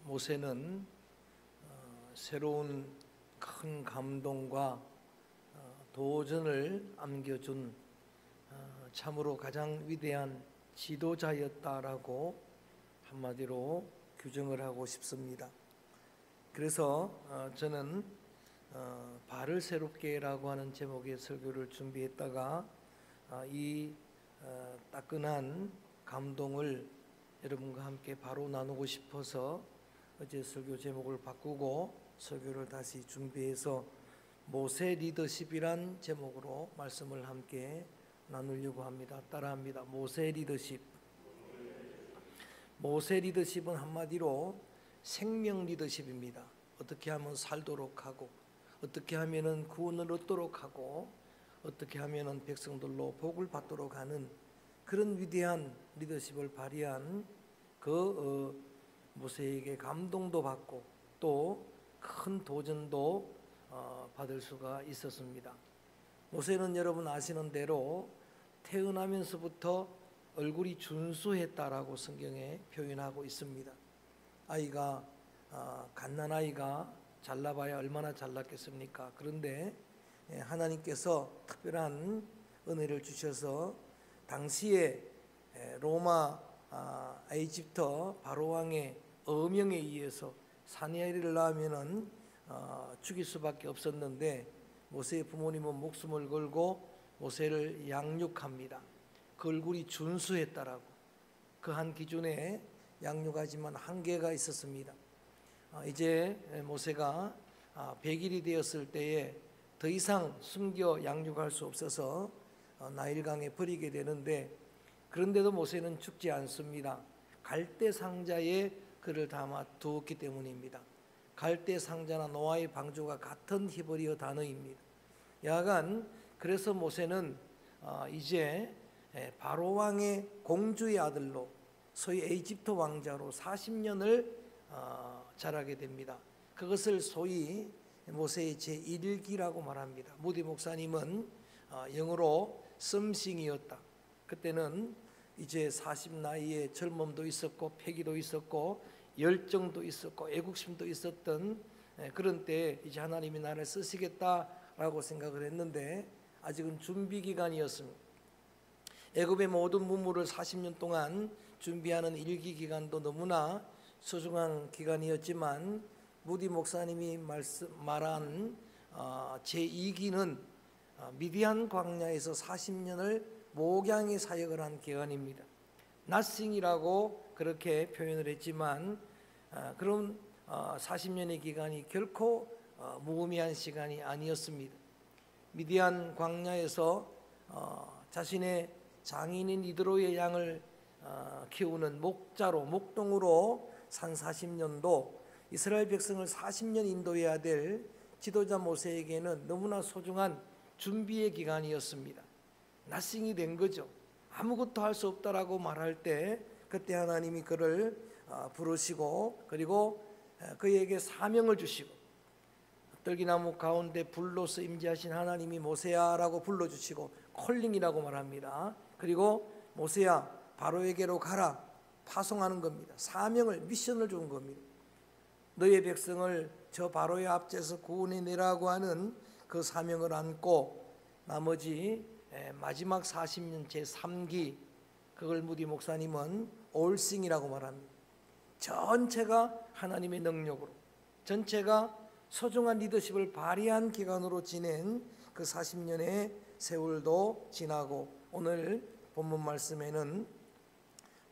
모세는 새로운 큰 감동과 도전을 안겨준 참으로 가장 위대한 지도자였다라고 한마디로 규정을 하고 싶습니다. 그래서 저는 발을 새롭게라고 하는 제목의 설교를 준비했다가 이 따끈한 감동을 여러분과 함께 바로 나누고 싶어서 어제 설교 제목을 바꾸고 설교를 다시 준비해서 모세 리더십이란 제목으로 말씀을 함께 나누려고 합니다. 따라합니다. 모세 리더십. 모세 리더십은 한마디로 생명 리더십입니다. 어떻게 하면 살도록 하고, 어떻게 하면은 구원을 얻도록 하고, 어떻게 하면은 백성들로 복을 받도록 하는 그런 위대한 리더십을 발휘한 모세에게 감동도 받고 또 큰 도전도 받을 수가 있었습니다. 모세는 여러분 아시는 대로 태어나면서부터 얼굴이 준수했다라고 성경에 표현하고 있습니다. 아이가 갓난아이가 잘나봐야 얼마나 잘났겠습니까? 그런데 하나님께서 특별한 은혜를 주셔서 당시에 로마 이집트 바로왕의 어명에 의해서 사내아이를 낳으면은 죽일 수밖에 없었는데 모세의 부모님은 목숨을 걸고 모세를 양육합니다. 그 얼굴이 준수했다라고 그 한 기준에 양육하지만 한계가 있었습니다. 이제 모세가 100일이 되었을 때에 더 이상 숨겨 양육할 수 없어서 나일강에 버리게 되는데 그런데도 모세는 죽지 않습니다. 갈대 상자에 그를 담아 두었기 때문입니다. 갈대 상자나 노아의 방주가 같은 히브리어 단어입니다. 여하간 그래서 모세는 이제 바로 왕의 공주의 아들로 소위 이집트 왕자로 40년을 자라게 됩니다. 그것을 소위 모세의 제1기라고 말합니다. 무디 목사님은 영어로 썸씽이었다. 그때는 이제 40 나이에 젊음도 있었고 패기도 있었고 열정도 있었고 애국심도 있었던 그런 때에 이제 하나님이 나를 쓰시겠다라고 생각을 했는데 아직은 준비 기간이었습니다. 애굽의 모든 문물을 40년 동안 준비하는 일기 기간도 너무나 소중한 기간이었지만 무디 목사님이 말한 제2기는 미디안 광야에서 40년을 목양의 사역을 한 기간입니다. 낫싱이라고 그렇게 표현을 했지만 그런 40년의 기간이 결코 무의미한 시간이 아니었습니다. 미디안 광야에서 자신의 장인인 이드로의 양을 키우는 목동으로 산 40년도 이스라엘 백성을 40년 인도해야 될 지도자 모세에게는 너무나 소중한 준비의 기간이었습니다. 낫싱이 된 거죠. 아무것도 할 수 없다라고 말할 때 그때 하나님이 그를 부르시고 그리고 그에게 사명을 주시고 떨기나무 가운데 불로서 임재하신 하나님이 모세야라고 불러주시고 콜링이라고 말합니다. 그리고 모세야 바로에게로 가라 파송하는 겁니다. 사명을 미션을 준 겁니다. 너의 백성을 저 바로의 앞에서 구원해내라고 하는 그 사명을 안고 나머지 마지막 40년 제3기 그걸 무디 목사님은 올싱이라고 말합니다. 전체가 하나님의 능력으로 전체가 소중한 리더십을 발휘한 기간으로 지낸 그 40년의 세월도 지나고 오늘 본문 말씀에는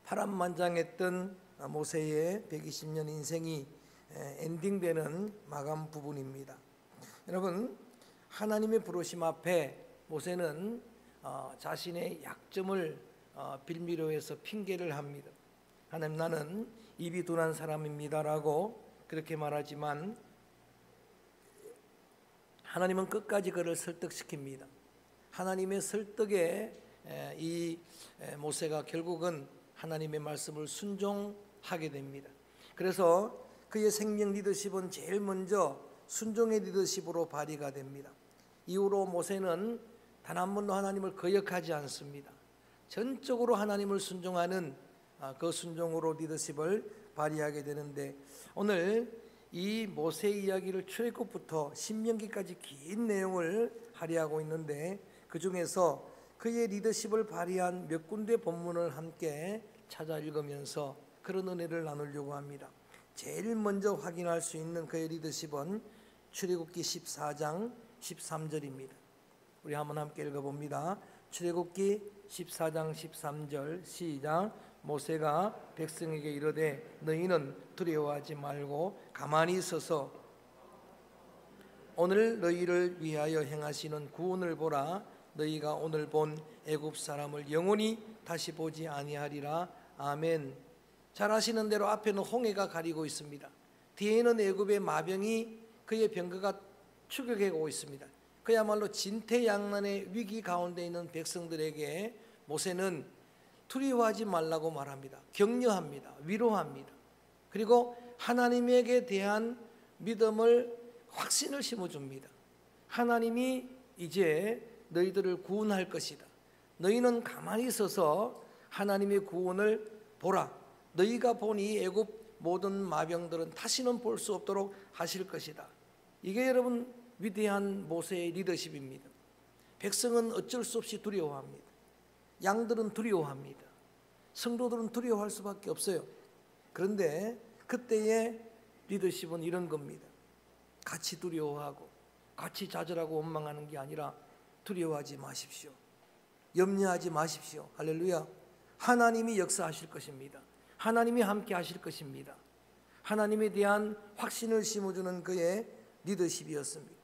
파란만장했던 모세의 120년 인생이 엔딩되는 마감 부분입니다. 여러분 하나님의 부르심 앞에 모세는 자신의 약점을 빌미로 해서 핑계를 합니다. 하나님 나는 입이 둔한 사람입니다라고 그렇게 말하지만 하나님은 끝까지 그를 설득시킵니다. 하나님의 설득에 이 모세가 결국은 하나님의 말씀을 순종하게 됩니다. 그래서 그의 생명 리더십은 제일 먼저 순종의 리더십으로 발휘가 됩니다. 이후로 모세는 단 한 번도 하나님을 거역하지 않습니다. 전적으로 하나님을 순종하는 그 순종으로 리더십을 발휘하게 되는데, 오늘 이 모세 이야기를 출애굽부터 신명기까지 긴 내용을 할애하고 있는데, 그 중에서 그의 리더십을 발휘한 몇 군데 본문을 함께 찾아 읽으면서 그런 은혜를 나누려고 합니다. 제일 먼저 확인할 수 있는 그의 리더십은 출애굽기 14장 13절입니다. 우리 한번 함께 읽어봅니다. 출애굽기 14장 13절 시작. 모세가 백성에게 이르되 너희는 두려워하지 말고 가만히 있어서 오늘 너희를 위하여 행하시는 구원을 보라. 너희가 오늘 본 애굽 사람을 영원히 다시 보지 아니하리라. 아멘. 잘 아시는 대로 앞에는 홍해가 가리고 있습니다. 뒤에는 애굽의 마병이 그의 병거가 추격해오고 있습니다. 그야말로 진퇴양난의 위기 가운데 있는 백성들에게 모세는 두려워하지 말라고 말합니다. 격려합니다. 위로합니다. 그리고 하나님에게 대한 믿음을, 확신을 심어줍니다. 하나님이 이제 너희들을 구원할 것이다. 너희는 가만히 있어서 하나님의 구원을 보라. 너희가 보니 애굽 모든 마병들은 다시는 볼 수 없도록 하실 것이다. 이게 여러분 위대한 모세의 리더십입니다. 백성은 어쩔 수 없이 두려워합니다. 양들은 두려워합니다. 성도들은 두려워할 수밖에 없어요. 그런데 그때의 리더십은 이런 겁니다. 같이 두려워하고 같이 좌절하고 원망하는 게 아니라 두려워하지 마십시오. 염려하지 마십시오. 할렐루야. 하나님이 역사하실 것입니다. 하나님이 함께 하실 것입니다. 하나님에 대한 확신을 심어주는 그의 리더십이었습니다.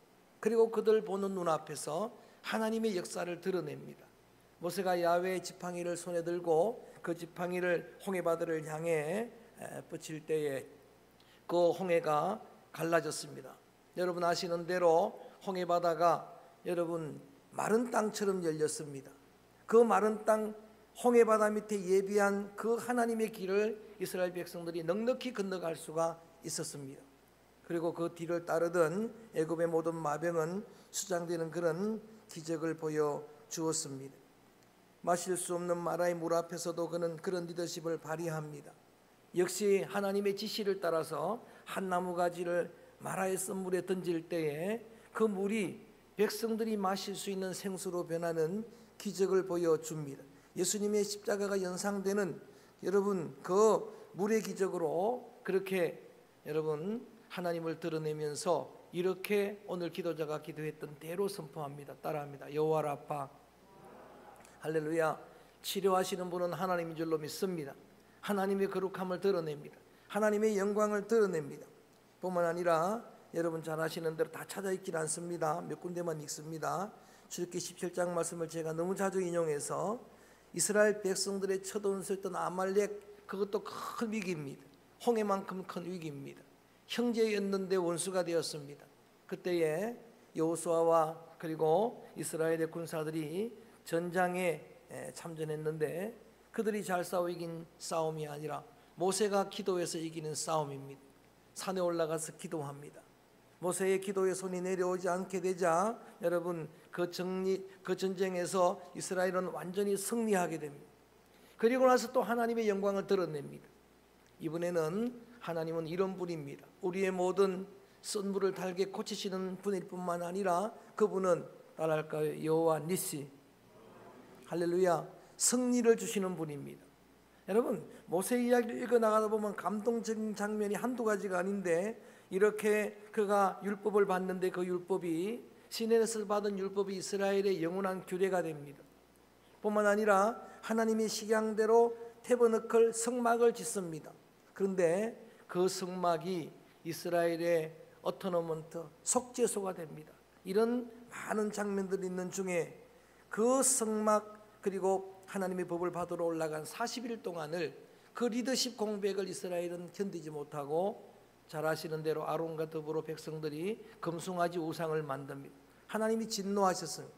그리고 그들 보는 눈앞에서 하나님의 역사를 드러냅니다. 모세가 야훼의 지팡이를 손에 들고 그 지팡이를 홍해바다를 향해 뻗칠 때에 그 홍해가 갈라졌습니다. 여러분 아시는 대로 홍해바다가 여러분 마른 땅처럼 열렸습니다. 그 마른 땅 홍해바다 밑에 예비한 그 하나님의 길을 이스라엘 백성들이 넉넉히 건너갈 수가 있었습니다. 그리고 그 뒤를 따르던 애굽의 모든 마병은 수장되는 그런 기적을 보여주었습니다. 마실 수 없는 마라의 물 앞에서도 그는 그런 리더십을 발휘합니다. 역시 하나님의 지시를 따라서 한 나무 가지를 마라의 쓴물에 던질 때에 그 물이 백성들이 마실 수 있는 생수로 변하는 기적을 보여줍니다. 예수님의 십자가가 연상되는 여러분 그 물의 기적으로 그렇게 여러분 하나님을 드러내면서 이렇게 오늘 기도자가 기도했던 대로 선포합니다. 따라합니다. 여호와 라파. 할렐루야. 치료하시는 분은 하나님인 줄로 믿습니다. 하나님의 거룩함을 드러냅니다. 하나님의 영광을 드러냅니다. 뿐만 아니라 여러분 잘 아시는 대로 다 찾아 있질 않습니다. 몇 군데만 읽습니다. 출애굽기 17장 말씀을 제가 너무 자주 인용해서 이스라엘 백성들의 쳐들어왔던 아말렉, 그것도 큰 위기입니다. 홍해만큼 큰 위기입니다. 형제였는데 원수가 되었습니다. 그때에 여호수아와 그리고 이스라엘의 군사들이 전장에 참전했는데 그들이 잘 싸워 이긴 싸움이 아니라 모세가 기도해서 이기는 싸움입니다. 산에 올라가서 기도합니다. 모세의 기도에 손이 내려오지 않게 되자 여러분 그 전쟁에서 이스라엘은 완전히 승리하게 됩니다. 그리고 나서 또 하나님의 영광을 드러냅니다. 이번에는 하나님은 이런 분입니다. 우리의 모든 쓴물을 달게 고치시는 분일 뿐만 아니라 그분은 따라할까요? 여호와 니시. 할렐루야. 승리를 주시는 분입니다. 여러분 모세 이야기를 읽어나가다 보면 감동적인 장면이 한두 가지가 아닌데 이렇게 그가 율법을 받는데 그 율법이 시내에서 받은 율법이 이스라엘의 영원한 규례가 됩니다. 뿐만 아니라 하나님의 식양대로 태버너클 성막을 짓습니다. 그런데 그 성막이 이스라엘의 어토너먼트 속죄소가 됩니다. 이런 많은 장면들이 있는 중에 그 성막 그리고 하나님의 법을 받으러 올라간 40일 동안을 그 리더십 공백을 이스라엘은 견디지 못하고 잘 아시는 대로 아론과 더불어 백성들이 금송아지 우상을 만듭니다. 하나님이 진노하셨습니다.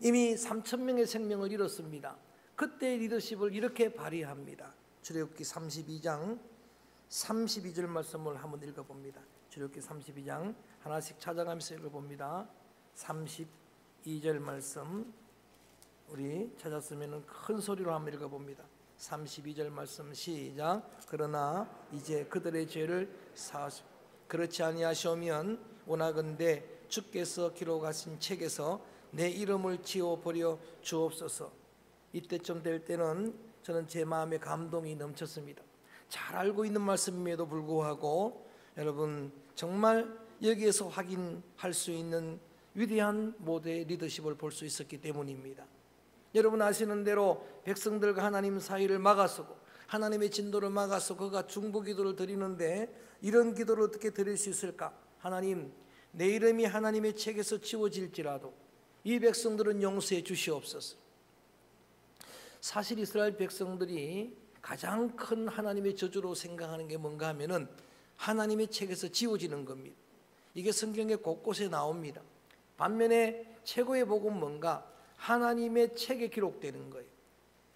이미 3,000명의 생명을 잃었습니다. 그때의 리더십을 이렇게 발휘합니다. 출애굽기 32장 32절 말씀을 한번 읽어봅니다. 출애굽기 32장 하나씩 찾아가면서 읽어봅니다. 32절 말씀 우리 찾았으면 큰 소리로 한번 읽어봅니다. 32절 말씀 시작. 그러나 이제 그들의 죄를 사하시고 그렇지 아니하시면 원하건대 주께서 기록하신 책에서 내 이름을 지워버려 주옵소서. 이때쯤 될 때는 저는 제 마음에 감동이 넘쳤습니다. 잘 알고 있는 말씀임에도 불구하고 여러분 정말 여기에서 확인할 수 있는 위대한 모델 리더십을 볼 수 있었기 때문입니다. 여러분 아시는 대로 백성들과 하나님 사이를 막아서고 하나님의 진도를 막아서 그가 중보기도를 드리는데 이런 기도를 어떻게 드릴 수 있을까? 하나님, 내 이름이 하나님의 책에서 지워질지라도 이 백성들은 용서해 주시옵소서. 사실 이스라엘 백성들이 가장 큰 하나님의 저주로 생각하는 게 뭔가 하면은 하나님의 책에서 지워지는 겁니다. 이게 성경의 곳곳에 나옵니다. 반면에 최고의 복은 뭔가? 하나님의 책에 기록되는 거예요.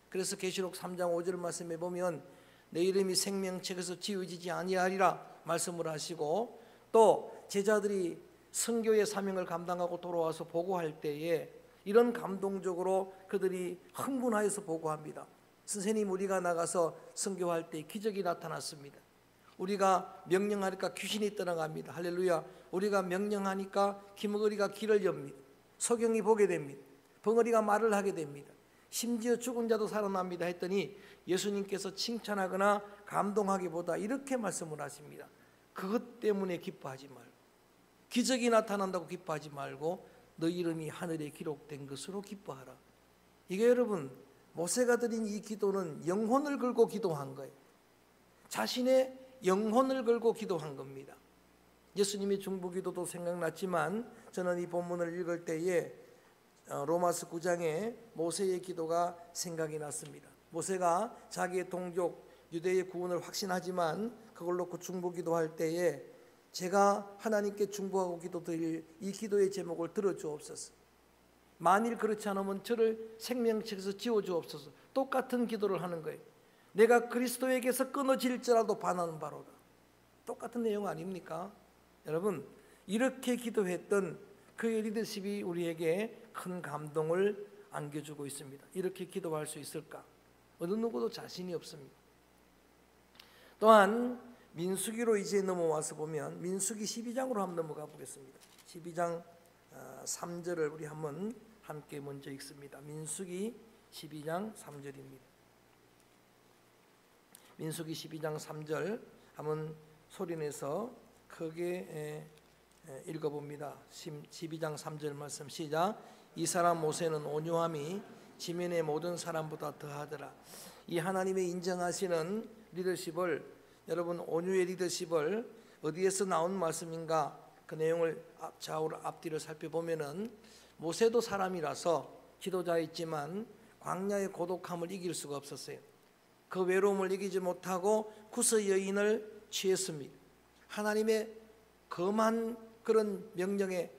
그래서 계시록 3장 5절 말씀에 보면 내 이름이 생명책에서 지워지지 아니하리라 말씀을 하시고, 또 제자들이 선교의 사명을 감당하고 돌아와서 보고할 때에 이런 감동적으로 그들이 흥분하여서 보고합니다. 선생님, 우리가 나가서 선교할 때 기적이 나타났습니다. 우리가 명령하니까 귀신이 떠나갑니다. 할렐루야. 우리가 명령하니까 기머거리가 길을 엽니다. 소경이 보게 됩니다. 벙어리가 말을 하게 됩니다. 심지어 죽은 자도 살아납니다 했더니 예수님께서 칭찬하거나 감동하기보다 이렇게 말씀을 하십니다. 그것 때문에 기뻐하지 말고, 기적이 나타난다고 기뻐하지 말고 너 이름이 하늘에 기록된 것으로 기뻐하라. 이게 여러분, 모세가 드린 이 기도는 영혼을 걸고 기도한 거예요. 자신의 영혼을 걸고 기도한 겁니다. 예수님의 중보기도도 생각났지만 저는 이 본문을 읽을 때에 로마서 9장에 모세의 기도가 생각이 났습니다. 모세가 자기의 동족 유대의 구원을 확신하지만 그걸 놓고 중보기도할 때에 제가 하나님께 중보하고 기도드릴 이 기도의 제목을 들어주옵소서. 만일 그렇지 않으면 저를 생명책에서 지워주옵소서. 똑같은 기도를 하는 거예요. 내가 그리스도에게서 끊어질지라도 반하는 바로다. 똑같은 내용 아닙니까? 여러분, 이렇게 기도했던 그의 리더십이 우리에게 큰 감동을 안겨주고 있습니다. 이렇게 기도할 수 있을까? 어느 누구도 자신이 없습니다. 또한 민수기로 이제 넘어와서 보면 민수기 12장으로 한번 넘어가 보겠습니다. 12장 3절을 우리 한번 함께 먼저 읽습니다. 민수기 12장 3절입니다. 민수기 12장 3절 한번 소리내서 크게 읽어봅니다. 12장 3절 말씀 시작. 이 사람 모세는 온유함이 지면의 모든 사람보다 더하더라. 이 하나님의 인정하시는 리더십을, 여러분 온유의 리더십을 어디에서 나온 말씀인가? 그 내용을 좌우로 앞뒤를 살펴보면은 모세도 사람이라서 지도자였지만 광야의 고독함을 이길 수가 없었어요. 그 외로움을 이기지 못하고 구스 여인을 취했습니다. 하나님의 금한 그런 명령에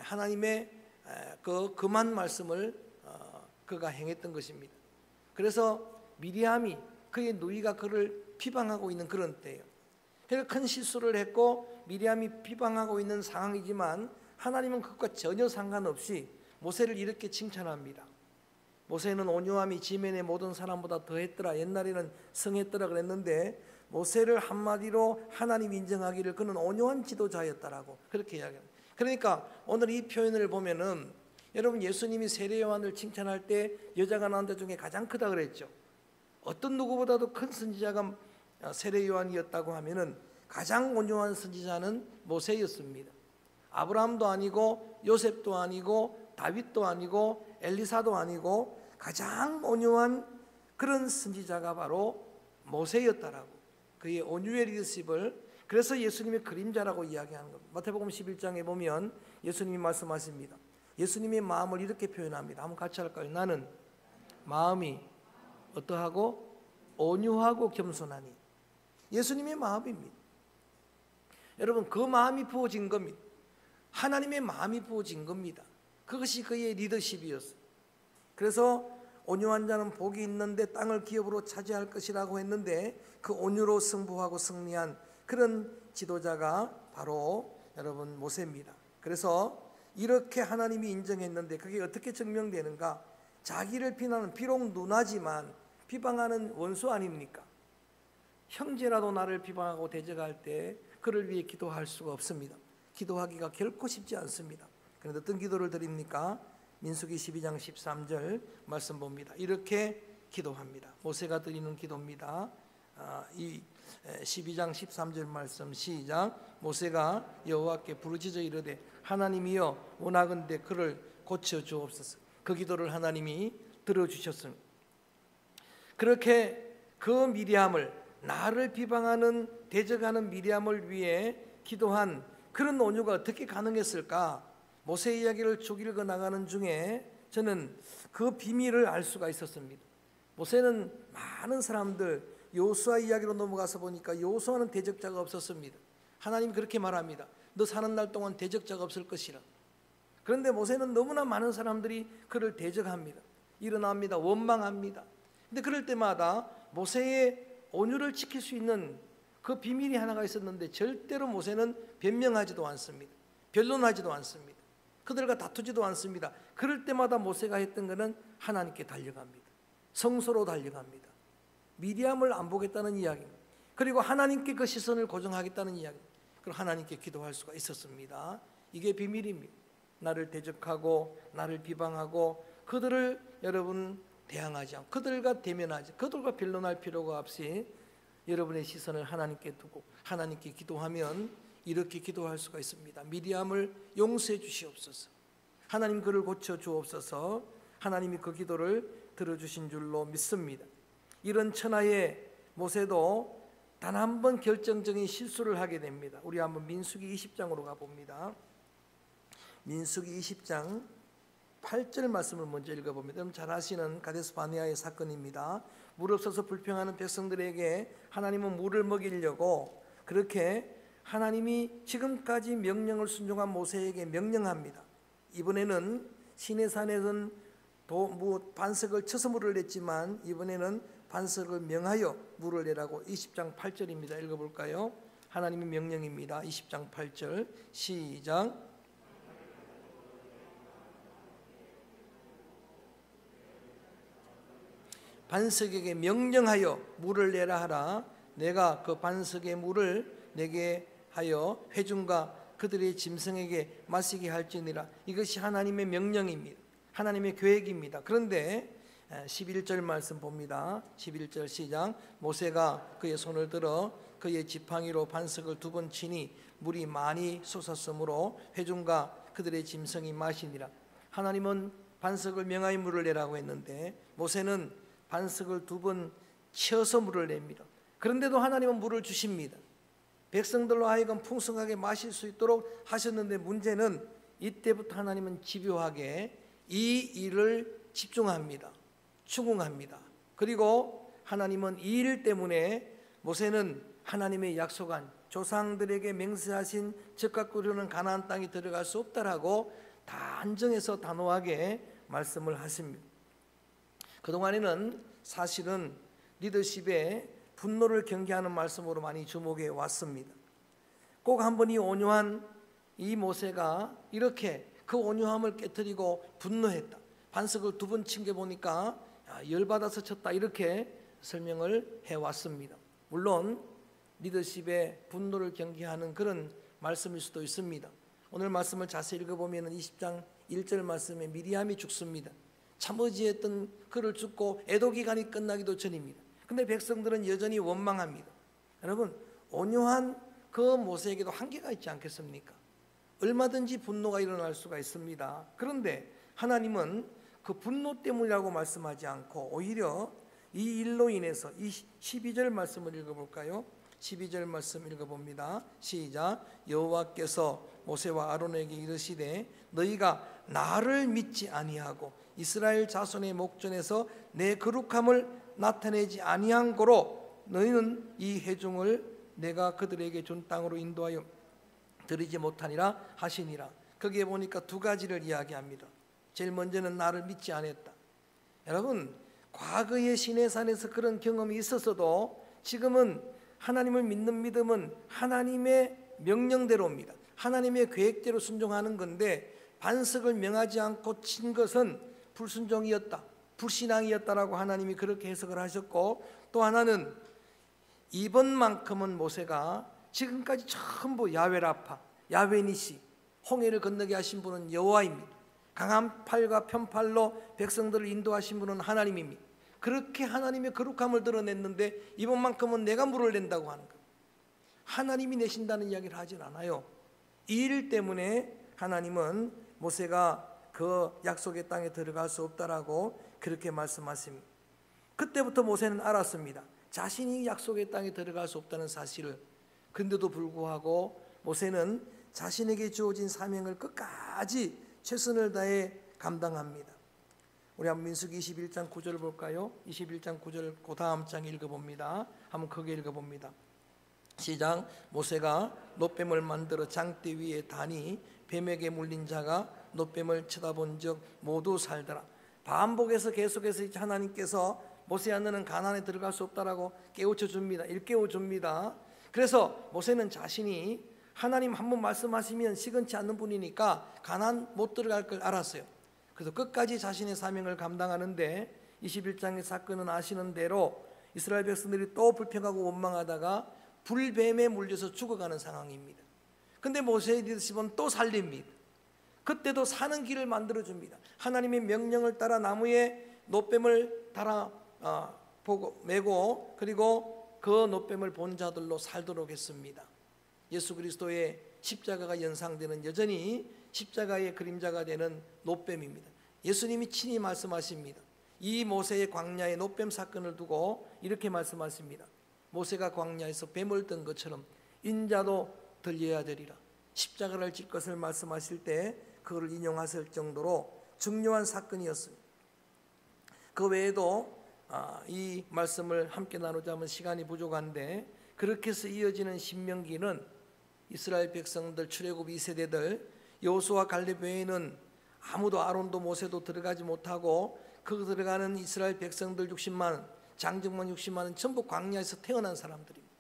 하나님의 그 금한 말씀을 그가 행했던 것입니다. 그래서 미리암이 그의 누이가 그를 비방하고 있는 그런 때예요. 그래서 큰 실수를 했고 미리암이 비방하고 있는 상황이지만 하나님은 그것과 전혀 상관없이 모세를 이렇게 칭찬합니다. 모세는 온유함이 지면의 모든 사람보다 더했더라. 옛날에는 성했더라 그랬는데 모세를 한마디로 하나님 인정하기를 그는 온유한 지도자였다라고 그렇게 이야기합니다. 그러니까 오늘 이 표현을 보면은 여러분, 예수님이 세례 요한을 칭찬할 때 여자가 낳은 자 중에 가장 크다 그랬죠. 어떤 누구보다도 큰 선지자가 세례 요한이었다고 하면은 가장 온유한 선지자는 모세였습니다. 아브라함도 아니고 요셉도 아니고 다윗도 아니고 엘리사도 아니고 가장 온유한 그런 선지자가 바로 모세였다라고. 그의 온유의 리더십을, 그래서 예수님의 그림자라고 이야기하는 겁니다. 마태복음 11장에 보면 예수님이 말씀하십니다. 예수님의 마음을 이렇게 표현합니다. 한번 같이 할까요? 나는 마음이 어떠하고 온유하고 겸손하니. 예수님의 마음입니다. 여러분, 그 마음이 부어진 겁니다. 하나님의 마음이 부어진 겁니다. 그것이 그의 리더십이었어요. 그래서 온유한 자는 복이 있는데 땅을 기업으로 차지할 것이라고 했는데 그 온유로 승부하고 승리한 그런 지도자가 바로 여러분 모세입니다. 그래서 이렇게 하나님이 인정했는데 그게 어떻게 증명되는가? 자기를 비난하는, 비록 누나지만 비방하는 원수 아닙니까? 형제라도 나를 비방하고 대적할 때 그를 위해 기도할 수가 없습니다. 기도하기가 결코 쉽지 않습니다. 그런데 어떤 기도를 드립니까? 민수기 12장 13절 말씀 봅니다. 이렇게 기도합니다. 모세가 드리는 기도입니다. 이 12장 13절 말씀 시작. 모세가 여호와께 부르짖어 이르되 하나님이여 원하건대 그를 고쳐 주옵소서. 그 기도를 하나님이 들어주셨습니다. 그렇게 그 미리암을, 나를 비방하는 대적하는 미리암을 위해 기도한 그런 온유가 어떻게 가능했을까? 모세 이야기를 쭉 읽어 나가는 중에 저는 그 비밀을 알 수가 있었습니다. 모세는 많은 사람들, 여호수아 이야기로 넘어가서 보니까 여호수아는 대적자가 없었습니다. 하나님이 그렇게 말합니다. 너 사는 날 동안 대적자가 없을 것이라. 그런데 모세는 너무나 많은 사람들이 그를 대적합니다. 일어납니다. 원망합니다. 근데 그럴 때마다 모세의 온유를 지킬 수 있는 그 비밀이 하나가 있었는데 절대로 모세는 변명하지도 않습니다. 변론하지도 않습니다. 그들과 다투지도 않습니다. 그럴 때마다 모세가 했던 것은 하나님께 달려갑니다. 성소로 달려갑니다. 미리암을 안 보겠다는 이야기입니다. 그리고 하나님께 그 시선을 고정하겠다는 이야기입니다. 그리고 하나님께 기도할 수가 있었습니다. 이게 비밀입니다. 나를 대적하고 나를 비방하고 그들을 여러분 대항하지 않고 그들과 대면하지, 그들과 변론할 필요가 없이 여러분의 시선을 하나님께 두고 하나님께 기도하면 이렇게 기도할 수가 있습니다. 미리암을 용서해 주시옵소서. 하나님 그를 고쳐 주옵소서. 하나님이 그 기도를 들어주신 줄로 믿습니다. 이런 천하의 모세도 단 한 번 결정적인 실수를 하게 됩니다. 우리 한번 민수기 20장으로 가봅니다. 민수기 20장 8절 말씀을 먼저 읽어봅니다. 여러분 잘 아시는 가데스 바네아의 사건입니다. 물 없어서 불평하는 백성들에게 하나님은 물을 먹이려고 그렇게 하나님이 지금까지 명령을 순종한 모세에게 명령합니다. 이번에는 시내산에서는 반석을 쳐서 물을 냈지만 이번에는 반석을 명하여 물을 내라고 20장 8절입니다. 읽어볼까요? 하나님의 명령입니다. 20장 8절 시작. 반석에게 명령하여 물을 내라 하라. 내가 그 반석의 물을 내게 하여 회중과 그들의 짐승에게 마시게 할지니라. 이것이 하나님의 명령입니다. 하나님의 계획입니다. 그런데 11절 말씀 봅니다. 11절 시작. 모세가 그의 손을 들어 그의 지팡이로 반석을 2번 치니 물이 많이 솟았으므로 회중과 그들의 짐승이 마시니라. 하나님은 반석을 명하여 물을 내라고 했는데 모세는 반석을 2번 쳐서 물을 냅니다. 그런데도 하나님은 물을 주십니다. 백성들로 하여금 풍성하게 마실 수 있도록 하셨는데 문제는 이때부터 하나님은 집요하게 이 일을 집중합니다. 추궁합니다. 그리고 하나님은 이 일 때문에 모세는 하나님의 약속한 조상들에게 맹세하신 적과 꿀르는 가나안 땅에 들어갈 수 없다라고 단정해서 단호하게 말씀을 하십니다. 그동안에는 사실은 리더십의 분노를 경계하는 말씀으로 많이 주목해 왔습니다. 꼭 한 번 이 온유한 이 모세가 이렇게 그 온유함을 깨뜨리고 분노했다. 반석을 2번 친 게 보니까 열받아서 쳤다. 이렇게 설명을 해왔습니다. 물론 리더십의 분노를 경계하는 그런 말씀일 수도 있습니다. 오늘 말씀을 자세히 읽어보면 20장 1절 말씀에 미리암이 죽습니다. 참어지했던 그를 죽고 애도 기간이 끝나기도 전입니다. 근데 백성들은 여전히 원망합니다. 여러분 온유한 그 모세에게도 한계가 있지 않겠습니까? 얼마든지 분노가 일어날 수가 있습니다. 그런데 하나님은 그 분노 때문이라고 말씀하지 않고 오히려 이 일로 인해서 이 12절 말씀을 읽어볼까요? 12절 말씀 읽어봅니다. 시작. 여호와께서 모세와 아론에게 이르시되 너희가 나를 믿지 아니하고 이스라엘 자손의 목전에서 내 거룩함을 나타내지 아니한 고로 너희는 이 회중을 내가 그들에게 준 땅으로 인도하여 드리지 못하니라 하시니라. 거기에 보니까 2가지를 이야기합니다. 제일 먼저는 나를 믿지 않았다. 여러분 과거의 시내산에서 그런 경험이 있었어도 지금은 하나님을 믿는 믿음은 하나님의 명령대로입니다. 하나님의 계획대로 순종하는 건데 반석을 명하지 않고 친 것은 불순종이었다. 불신앙이었다라고 하나님이 그렇게 해석을 하셨고, 또 하나는 이번만큼은 모세가 지금까지 전부 야훼라파, 야훼니시, 홍해를 건너게 하신 분은 여호와입니다. 강한 팔과 편팔로 백성들을 인도하신 분은 하나님입니다. 그렇게 하나님의 거룩함을 드러냈는데 이번만큼은 내가 물을 낸다고 하는 것, 하나님이 내신다는 이야기를 하진 않아요. 이 일 때문에 하나님은 모세가 그 약속의 땅에 들어갈 수 없다라고 그렇게 말씀하십니다. 그때부터 모세는 알았습니다. 자신이 약속의 땅에 들어갈 수 없다는 사실을. 근데도 불구하고 모세는 자신에게 주어진 사명을 끝까지 최선을 다해 감당합니다. 우리 한번 민수기 21장 9절을 볼까요? 21장 9절 그 다음 장 읽어봅니다. 한번 크게 읽어봅니다. 시작. 모세가 놋뱀을 만들어 장대 위에 다니 뱀에게 물린 자가 놋뱀을 쳐다본 적 모두 살더라. 반복해서 계속해서 하나님께서 모세야 너는 가나안에 들어갈 수 없다라고 깨우쳐 줍니다. 일깨워 줍니다. 그래서 모세는 자신이 하나님 한번 말씀하시면 시건치 않는 분이니까 가나안 못 들어갈 걸 알았어요. 그래서 끝까지 자신의 사명을 감당하는데 21장의 사건은 아시는 대로 이스라엘 백성들이 또 불평하고 원망하다가 불뱀에 물려서 죽어가는 상황입니다. 근데 모세의 리더십은 또 살립니다. 그때도 사는 길을 만들어줍니다. 하나님의 명령을 따라 나무에 놋뱀을 달아 메고 그리고 그 놋뱀을 본 자들로 살도록 했습니다. 예수 그리스도의 십자가가 연상되는, 여전히 십자가의 그림자가 되는 놋뱀입니다. 예수님이 친히 말씀하십니다. 이 모세의 광야의 놋뱀 사건을 두고 이렇게 말씀하십니다. 모세가 광야에서 뱀을 뜬 것처럼 인자도 들려야 되리라. 십자가를 질 것을 말씀하실 때 그것을 인용하실 정도로 중요한 사건이었습니다. 그 외에도 이 말씀을 함께 나누자면 시간이 부족한데, 그렇게 해서 이어지는 신명기는 이스라엘 백성들 출애굽 2세대들 여호수아 갈렙 외에는 아무도, 아론도 모세도 들어가지 못하고 그 들어가는 이스라엘 백성들 60만, 장정만 60만은 전부 광야에서 태어난 사람들입니다.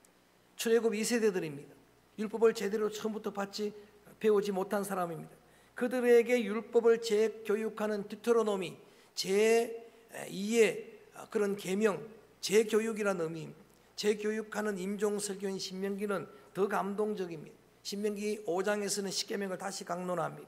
출애굽 2세대들입니다. 율법을 제대로 처음부터 배우지 못한 사람입니다. 그들에게 율법을 재교육하는 디토로노미, 제2의 그런 계명, 재교육이라는 의미입니다. 재교육하는 임종설교인 신명기는 더 감동적입니다. 신명기 5장에서는 십계명을 다시 강론합니다.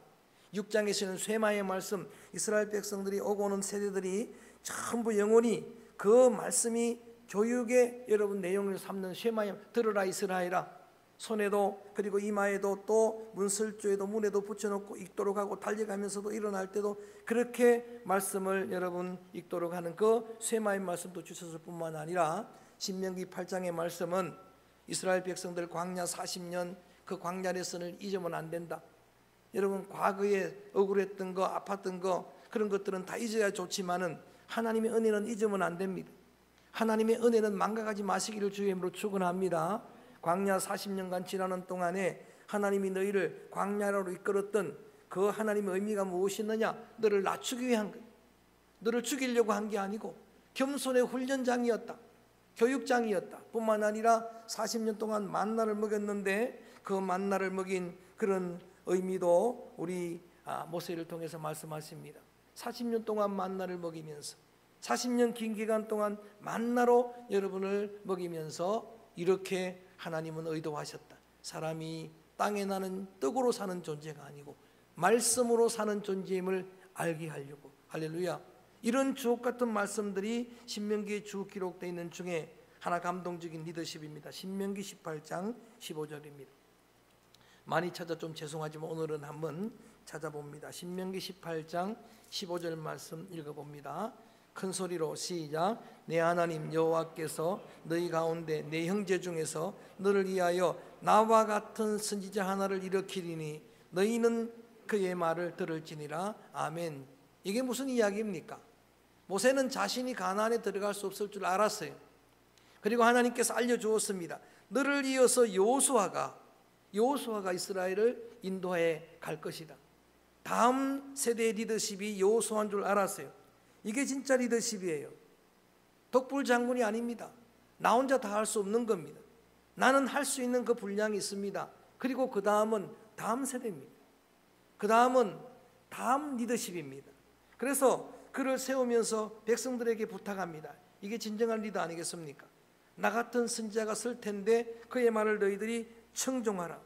6장에서는 쇠마의 말씀, 이스라엘 백성들이 오고 오는 세대들이 전부 영원히 그 말씀이 교육의 여러분 내용을 삼는 쇠마의, 들으라 이스라엘아, 손에도 그리고 이마에도 또 문설주에도 문에도 붙여놓고 읽도록 하고, 달려가면서도 일어날 때도 그렇게 말씀을 여러분 읽도록 하는 그 쇠마의 말씀도 주셨을 뿐만 아니라 신명기 8장의 말씀은 이스라엘 백성들 광야 40년 그 광야 레슨을 잊으면 안 된다. 여러분 과거에 억울했던 거, 아팠던 거, 그런 것들은 다 잊어야 좋지만은 하나님의 은혜는 잊으면 안 됩니다. 하나님의 은혜는 망각하지 마시기를 주의 이름으로 축원합니다. 광야 40년간 지나는 동안에 하나님이 너희를 광야로 이끌었던 그 하나님의 의미가 무엇이느냐? 너를 낮추기 위한 것, 너를 죽이려고 한 게 아니고 겸손의 훈련장이었다, 교육장이었다. 뿐만 아니라 40년 동안 만나를 먹였는데 그 만나를 먹인 그런 의미도 우리 모세를 통해서 말씀하십니다. 40년 동안 만나를 먹이면서, 40년 긴 기간 동안 만나로 여러분을 먹이면서 이렇게 하나님은 의도하셨다. 사람이 땅에 나는 떡으로 사는 존재가 아니고 말씀으로 사는 존재임을 알게 하려고. 할렐루야. 이런 주옥 같은 말씀들이 신명기에 쭉 기록되어 있는 중에 하나 감동적인 리더십입니다. 신명기 18장 15절입니다. 많이 찾아 좀 죄송하지만 오늘은 한번 찾아봅니다. 신명기 18장 15절 말씀 읽어봅니다. 큰 소리로 시작. 내 하나님 여호와께서 너희 가운데 내 형제 중에서 너를 위하여 나와 같은 선지자 하나를 일으키리니 너희는 그의 말을 들을지니라. 아멘. 이게 무슨 이야기입니까? 모세는 자신이 가나안에 들어갈 수 없을 줄 알았어요. 그리고 하나님께서 알려주었습니다. 너를 이어서 여호수아가 이스라엘을 인도해 갈 것이다. 다음 세대의 리더십이 여호수아인 줄 알았어요. 이게 진짜 리더십이에요. 독불 장군이 아닙니다. 나 혼자 다 할 수 없는 겁니다. 나는 할 수 있는 그 분량이 있습니다. 그리고 그 다음은 다음 세대입니다. 그 다음은 다음 리더십입니다. 그래서 그를 세우면서 백성들에게 부탁합니다. 이게 진정한 리더 아니겠습니까? 나 같은 선지자가 쓸 텐데 그의 말을 너희들이 청종하라.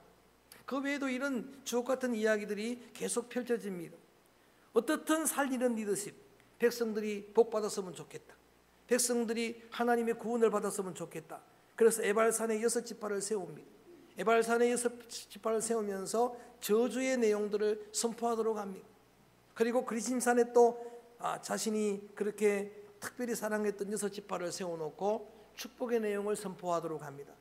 그 외에도 이런 주옥 같은 이야기들이 계속 펼쳐집니다. 어떻든 살리는 리더십, 백성들이 복 받았으면 좋겠다. 백성들이 하나님의 구원을 받았으면 좋겠다. 그래서 에발산에 6지파를 세웁니다. 에발산에 6지파를 세우면서 저주의 내용들을 선포하도록 합니다. 그리고 그리심산에 또 자신이 그렇게 특별히 사랑했던 6지파를 세워놓고 축복의 내용을 선포하도록 합니다.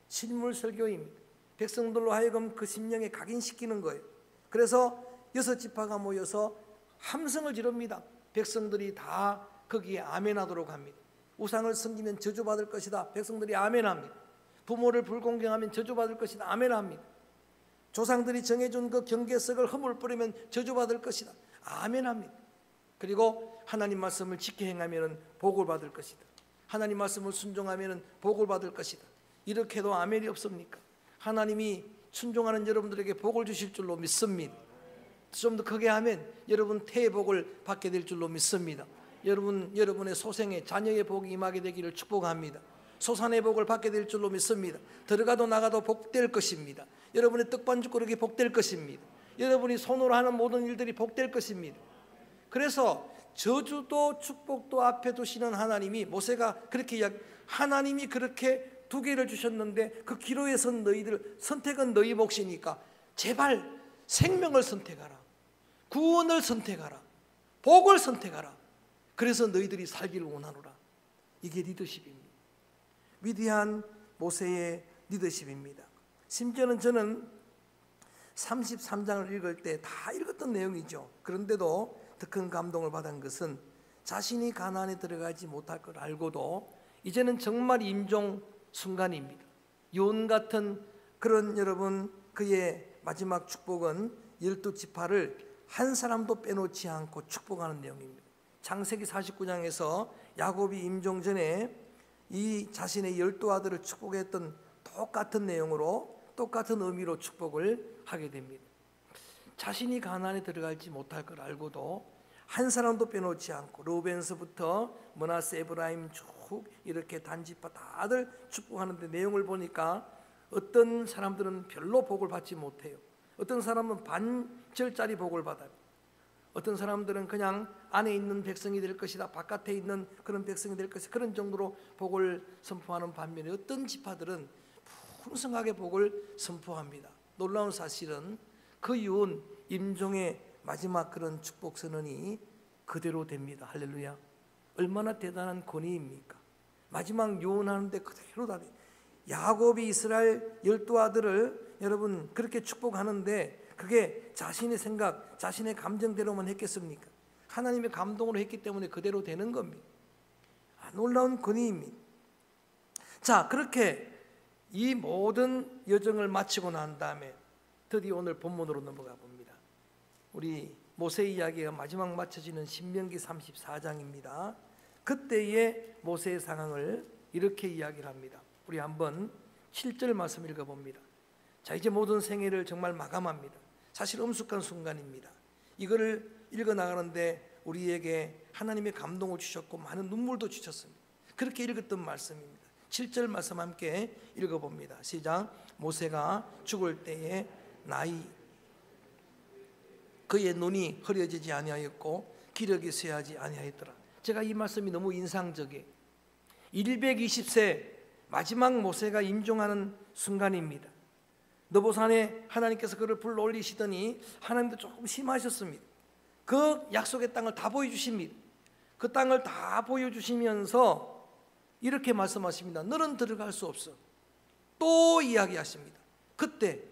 실물 설교입니다. 백성들로 하여금 그 심령에 각인시키는 거예요. 그래서 6지파가 모여서 함성을 지릅니다. 백성들이 다 거기에 아멘하도록 합니다. 우상을 섬기면 저주받을 것이다. 백성들이 아멘합니다. 부모를 불공경하면 저주받을 것이다. 아멘합니다. 조상들이 정해준 그 경계석을 허물 뿌리면 저주받을 것이다. 아멘합니다. 그리고 하나님 말씀을 지켜 행하면 복을 받을 것이다. 하나님 말씀을 순종하면 복을 받을 것이다. 이렇게 해도 아멘이 없습니까? 하나님이 순종하는 여러분들에게 복을 주실 줄로 믿습니다. 좀 더 크게 하면 여러분 태의 복을 받게 될 줄로 믿습니다. 여러분의 소생의 자녀의 복이 임하게 되기를 축복합니다. 소산의 복을 받게 될 줄로 믿습니다. 들어가도 나가도 복될 것입니다. 여러분의 떡반죽거리기 복될 것입니다. 여러분이 손으로 하는 모든 일들이 복될 것입니다. 그래서 저주도 축복도 앞에 두시는 하나님이, 모세가 그렇게 하나님이 그렇게 두 개를 주셨는데 그 기로에 선 너희들, 선택은 너희 몫이니까 제발 생명을 선택하라, 구원을 선택하라, 복을 선택하라. 그래서 너희들이 살기를 원하노라. 이게 리더십입니다. 위대한 모세의 리더십입니다. 심지어는 저는 33장을 읽을 때 다 읽었던 내용이죠. 그런데도 더 큰 감동을 받은 것은 자신이 가나안에 들어가지 못할 걸 알고도 이제는 정말 임종 순간입니다. 요온 같은 그런 여러분, 그의 마지막 축복은 12지파를 한 사람도 빼놓지 않고 축복하는 내용입니다. 창세기 49장에서 야곱이 임종 전에 이 자신의 12아들을 축복했던 똑같은 내용으로, 똑같은 의미로 축복을 하게 됩니다. 자신이 가나안에 들어갈지 못할 걸 알고도 한 사람도 빼놓지 않고 르우벤서부터 므낫세, 에브라임 쭉 이렇게 단지파 다들 축복하는데, 내용을 보니까 어떤 사람들은 별로 복을 받지 못해요. 어떤 사람은 반절짜리 복을 받아요. 어떤 사람들은 그냥 안에 있는 백성이 될 것이다, 바깥에 있는 그런 백성이 될 것이다, 그런 정도로 복을 선포하는 반면에 어떤 지파들은 풍성하게 복을 선포합니다. 놀라운 사실은 그 이혼 임종의 마지막 그런 축복 선언이 그대로 됩니다. 할렐루야. 얼마나 대단한 권위입니까? 마지막 유언하는데 그대로 다 돼요. 야곱이 이스라엘 12아들을 여러분 그렇게 축복하는데 그게 자신의 생각, 자신의 감정대로만 했겠습니까? 하나님의 감동으로 했기 때문에 그대로 되는 겁니다. 놀라운 권위입니다. 자, 그렇게 이 모든 여정을 마치고 난 다음에 드디어 오늘 본문으로 넘어가 봅니다. 우리 모세 이야기가 마지막 마쳐지는 신명기 34장입니다. 그때의 모세의 상황을 이렇게 이야기를 합니다. 우리 한번 7절 말씀 읽어봅니다. 자, 이제 모든 생애를 정말 마감합니다. 사실 엄숙한 순간입니다. 이거를 읽어나가는데 우리에게 하나님의 감동을 주셨고 많은 눈물도 주셨습니다. 그렇게 읽었던 말씀입니다. 7절 말씀 함께 읽어봅니다. 시작. 모세가 죽을 때에 그의 눈이 흐려지지 아니하였고 기력이 쇠하지 아니하였더라. 제가 이 말씀이 너무 인상적이에요. 120세 마지막 모세가 임종하는 순간입니다. 느보산에 하나님께서 그를 불러 올리시더니 하나님도 조금 심하셨습니다. 그 약속의 땅을 다 보여주십니다. 그 땅을 다 보여주시면서 이렇게 말씀하십니다. 너는 들어갈 수 없어. 또 이야기하십니다. 그때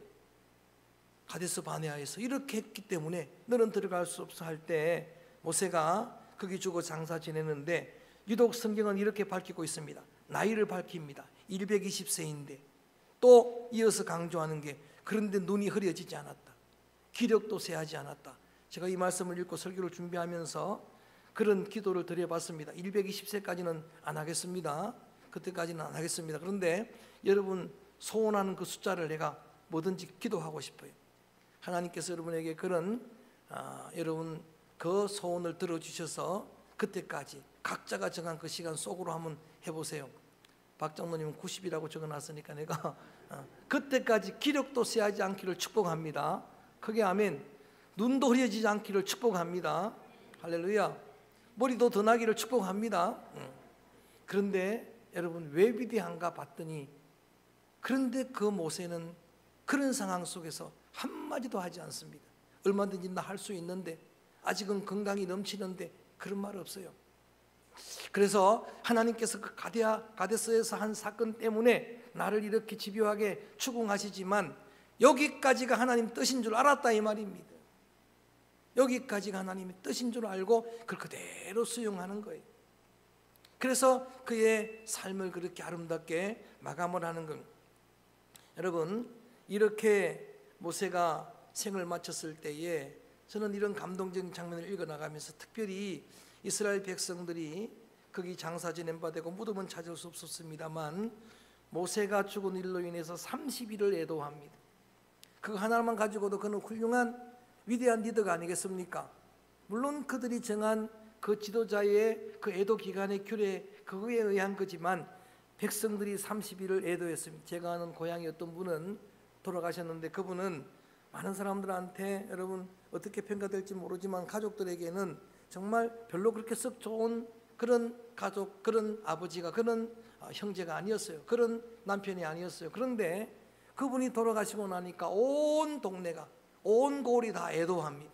가데스 바네아에서 이렇게 했기 때문에 너는 들어갈 수 없어 할 때 모세가 거기 주고 장사 지내는데 유독 성경은 이렇게 밝히고 있습니다. 나이를 밝힙니다. 120세인데 또 이어서 강조하는 게 그런데 눈이 흐려지지 않았다. 기력도 쇠하지 않았다. 제가 이 말씀을 읽고 설교를 준비하면서 그런 기도를 드려봤습니다. 120세까지는 안 하겠습니다. 그때까지는 안 하겠습니다. 그런데 여러분 소원하는 그 숫자를 내가 뭐든지 기도하고 싶어요. 하나님께서 여러분에게 그런 여러분 그 소원을 들어주셔서 그때까지 각자가 정한 그 시간 속으로 한번 해보세요. 박 장로님은 90이라고 적어놨으니까 내가 그때까지 기력도 쇠하지 않기를 축복합니다. 크게 아멘. 눈도 흐려지지 않기를 축복합니다. 할렐루야. 머리도 더 나기를 축복합니다. 그런데 여러분 왜 위대한가 봤더니, 그런데 그 모세는 그런 상황 속에서 한마디도 하지 않습니다. 얼마든지 나 할 수 있는데, 아직은 건강이 넘치는데 그런 말 없어요. 그래서 하나님께서 그 가데스에서 한 사건 때문에 나를 이렇게 집요하게 추궁하시지만 여기까지가 하나님 뜻인 줄 알았다 이 말입니다. 여기까지가 하나님의 뜻인 줄 알고 그걸 그대로 수용하는 거예요. 그래서 그의 삶을 그렇게 아름답게 마감을 하는 것. 여러분, 이렇게 모세가 생을 마쳤을 때에 저는 이런 감동적인 장면을 읽어나가면서 특별히 이스라엘 백성들이 거기 장사 지낸 바 되고 무덤은 찾을 수 없었습니다만 모세가 죽은 일로 인해서 30일을 애도합니다. 그거 하나만 가지고도 그는 훌륭한 위대한 리더가 아니겠습니까? 물론 그들이 정한 그 지도자의 그 애도 기간의 규례 그거에 의한 거지만 백성들이 30일을 애도했습니다. 제가 아는 고향의 어떤 분은 돌아가셨는데 그분은 많은 사람들한테 여러분 어떻게 평가될지 모르지만 가족들에게는 정말 별로 그렇게 썩 좋은 그런 가족, 그런 아버지가, 그런 형제가 아니었어요. 그런 남편이 아니었어요. 그런데 그분이 돌아가시고 나니까 온 동네가, 온 고을이 다 애도합니다.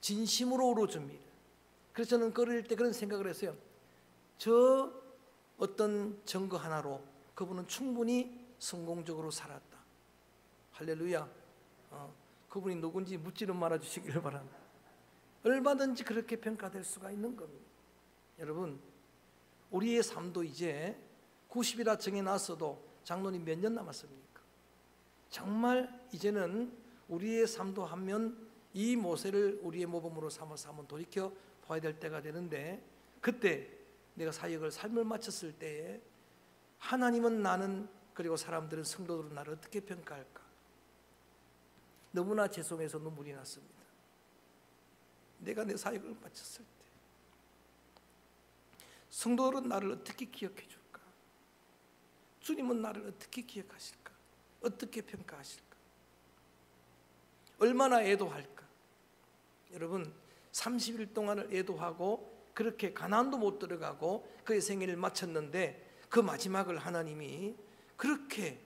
진심으로 울어줍니다. 그래서 저는 어릴 때 그런 생각을 했어요. 저 어떤 증거 하나로 그분은 충분히 성공적으로 살았다. 할렐루야. 그분이 누군지 묻지는 말아주시기를 바랍니다. 얼마든지 그렇게 평가될 수가 있는 겁니다. 여러분, 우리의 삶도 이제 90이라 정해놨어도 장로님 몇 년 남았습니까? 정말 이제는 우리의 삶도 하면 이 모세를 우리의 모범으로 삼아서 한번 돌이켜 봐야 될 때가 되는데, 그때 내가 사역을 삶을 마쳤을 때에 하나님은 나는, 그리고 사람들은, 성도들은 나를 어떻게 평가할까? 너무나 죄송해서 눈물이 났습니다. 내가 내 사역을 마쳤을 때 성도들은 나를 어떻게 기억해 줄까? 주님은 나를 어떻게 기억하실까? 어떻게 평가하실까? 얼마나 애도할까? 여러분, 30일 동안을 애도하고 그렇게 가나안도 못 들어가고 그의 생애를 마쳤는데 그 마지막을 하나님이 그렇게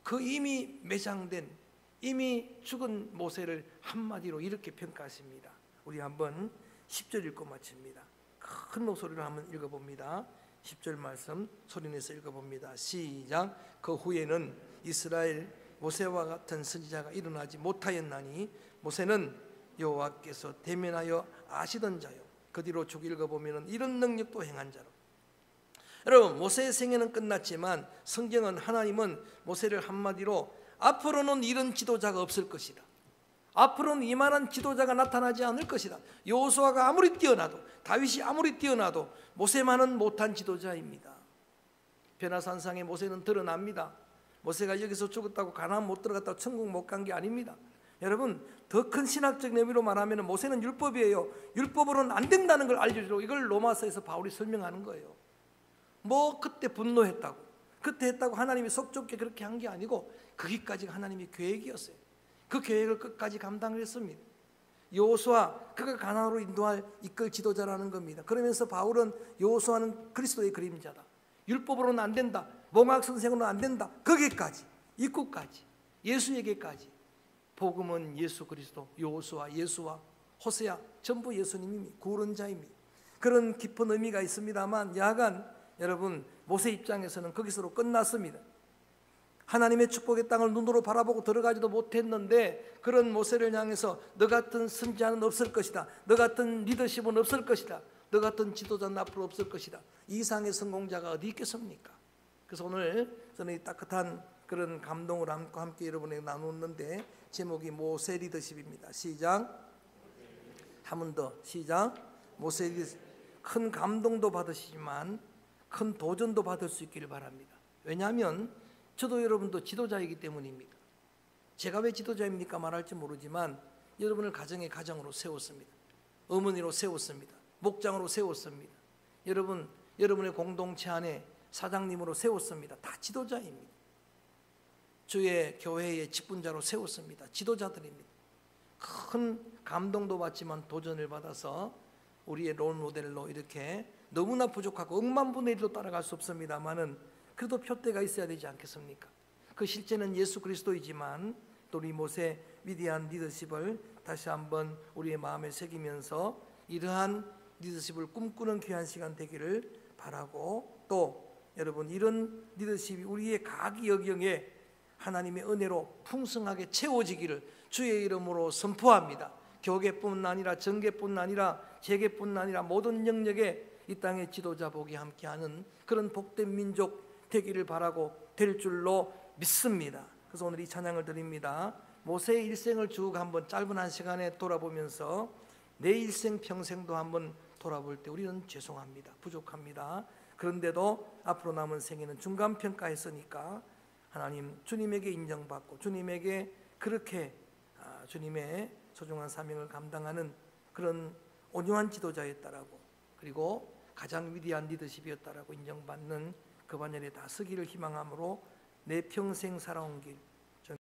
그 이미 매장된, 이미 죽은 모세를 한마디로 이렇게 평가하십니다. 우리 한번 10절 읽고 마칩니다. 큰 목소리로 한번 읽어봅니다. 10절 말씀 소리내서 읽어봅니다. 시작. 그 후에는 이스라엘 모세와 같은 선지자가 일어나지 못하였나니 모세는 여호와께서 대면하여 아시던 자요, 그 뒤로 쭉 읽어보면 이런 능력도 행한 자로. 여러분, 모세의 생애는 끝났지만 성경은, 하나님은 모세를 한마디로 앞으로는 이런 지도자가 없을 것이다, 앞으로는 이만한 지도자가 나타나지 않을 것이다, 여호수아가 아무리 뛰어나도, 다윗이 아무리 뛰어나도 모세만은 못한 지도자입니다. 변화산상에 모세는 드러납니다. 모세가 여기서 죽었다고 가나안 못 들어갔다고 천국 못 간 게 아닙니다. 여러분, 더 큰 신학적 의미로 말하면 모세는 율법이에요. 율법으로는 안 된다는 걸 알려주려고 이걸 로마서에서 바울이 설명하는 거예요. 뭐 그때 분노했다고, 그때 했다고 하나님이 속 좁게 그렇게 한 게 아니고 거기까지가 하나님의 계획이었어요. 그 계획을 끝까지 감당을 했습니다. 여호수아, 그가 가나안으로 인도할 이끌 지도자라는 겁니다. 그러면서 바울은 여호수아는 그리스도의 그림자다, 율법으로는 안 된다, 몽학 선생으로는 안 된다, 거기까지, 입구까지, 예수에게까지. 복음은 예수 그리스도, 여호수아, 예수와 호세아 전부 예수님이 구원자입니다. 그런 깊은 의미가 있습니다만 야간, 여러분, 모세 입장에서는 거기서로 끝났습니다. 하나님의 축복의 땅을 눈으로 바라보고 들어가지도 못했는데 그런 모세를 향해서 너 같은 선지자는 없을 것이다, 너 같은 리더십은 없을 것이다, 너 같은 지도자는 앞으로 없을 것이다, 이상의 성공자가 어디 있겠습니까? 그래서 오늘 저는 이 따뜻한 그런 감동을 함께 여러분에게 나누었는데 제목이 모세 리더십입니다. 시작. 한 번 더 시작. 모세 리더십. 큰 감동도 받으시지만 큰 도전도 받을 수 있기를 바랍니다. 왜냐하면 저도 여러분도 지도자이기 때문입니다. 제가 왜 지도자입니까 말할지 모르지만 여러분을 가정의 가장으로 세웠습니다. 어머니로 세웠습니다. 목장으로 세웠습니다. 여러분의 공동체 안에 사장님으로 세웠습니다. 다 지도자입니다. 주의 교회의 직분자로 세웠습니다. 지도자들입니다. 큰 감동도 받지만 도전을 받아서 우리의 롤 모델로 이렇게 너무나 부족하고 억만분의 1도 따라갈 수 없습니다만은 그래도 표대가 있어야 되지 않겠습니까? 그 실제는 예수 그리스도이지만 또 우리 모세 위대한 리더십을 다시 한번 우리의 마음에 새기면서 이러한 리더십을 꿈꾸는 귀한 시간 되기를 바라고, 또 여러분 이런 리더십이 우리의 각 영역에 하나님의 은혜로 풍성하게 채워지기를 주의 이름으로 선포합니다. 교계뿐 아니라 정계뿐 아니라 재계뿐 아니라 모든 영역에 이 땅의 지도자 복이 함께하는 그런 복된 민족 되기를 바라고 될 줄로 믿습니다. 그래서 오늘 이 찬양을 드립니다. 모세의 일생을 쭉 한번 짧은 한 시간에 돌아보면서 내 일생 평생도 한번 돌아볼 때 우리는 죄송합니다. 부족합니다. 그런데도 앞으로 남은 생애는 중간평가했으니까 하나님 주님에게 인정받고 주님에게 그렇게 주님의 소중한 사명을 감당하는 그런 온유한 지도자였다라고, 그리고 가장 위대한 리더십이었다라고 인정받는 그 반열에 다 서기를 희망함으로 내 평생 살아온 길